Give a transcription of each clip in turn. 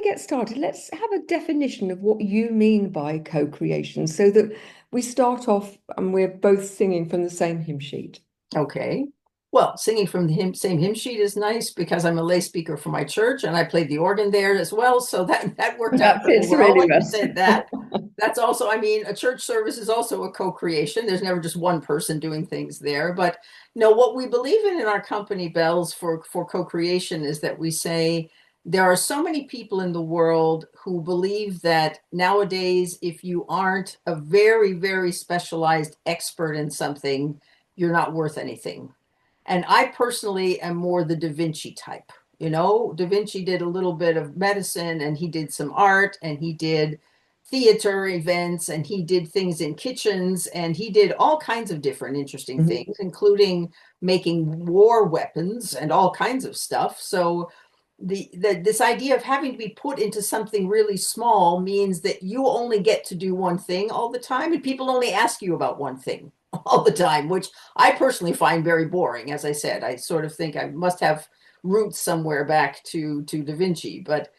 Get started, let's have a definition of what you mean by co-creation so that we start off and we're both singing from the same hymn sheet. Okay. Well, singing from the same hymn sheet is nice because I'm a lay speaker for my church and I played the organ there as well. So that worked out That very fits well, really like you well. said that. That's also, I mean, a church service is also a co-creation. There's never just one person doing things there. But no, what we believe in our company, Bells, for co-creation is that we say there are so many people in the world who believe that nowadays, if you aren't a very, very specialized expert in something, you're not worth anything. And I personally am more the Da Vinci type. You know, Da Vinci did a little bit of medicine and he did some art and he did theater events and he did things in kitchens and he did all kinds of different interesting Mhm. things, including making war weapons and all kinds of stuff. So this idea of having to be put into something really small means that you only get to do one thing all the time and people only ask you about one thing all the time, which I personally find very boring. As I said, I sort of think I must have roots somewhere back to Da Vinci. But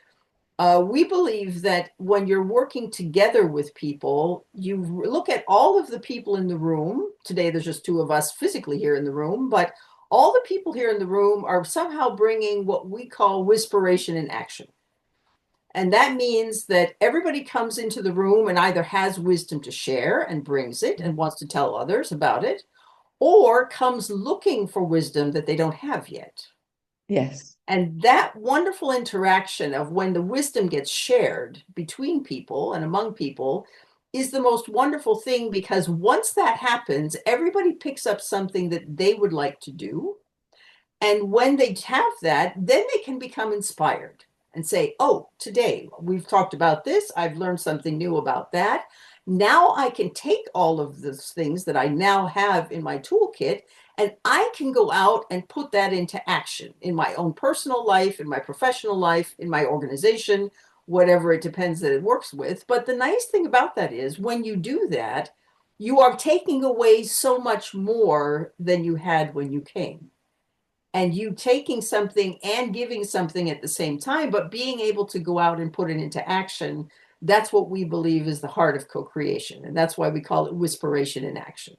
we believe that when you're working together with people, you look at all of the people in the room. Today, there's just two of us physically here in the room, but all the people here in the room are somehow bringing what we call whisperation in action. And that means that everybody comes into the room and either has wisdom to share and brings it and wants to tell others about it, or comes looking for wisdom that they don't have yet. Yes. And that wonderful interaction of when the wisdom gets shared between people and among people is the most wonderful thing because once that happens, everybody picks up something that they would like to do. And when they have that, then they can become inspired and say, oh, today we've talked about this. I've learned something new about that. Now I can take all of those things that I now have in my toolkit and I can go out and put that into action in my own personal life, in my professional life, in my organization, whatever it depends that it works with. But the nice thing about that is when you do that, you are taking away so much more than you had when you came and you taking something and giving something at the same time, but being able to go out and put it into action. That's what we believe is the heart of co-creation. And that's why we call it whisperation in action.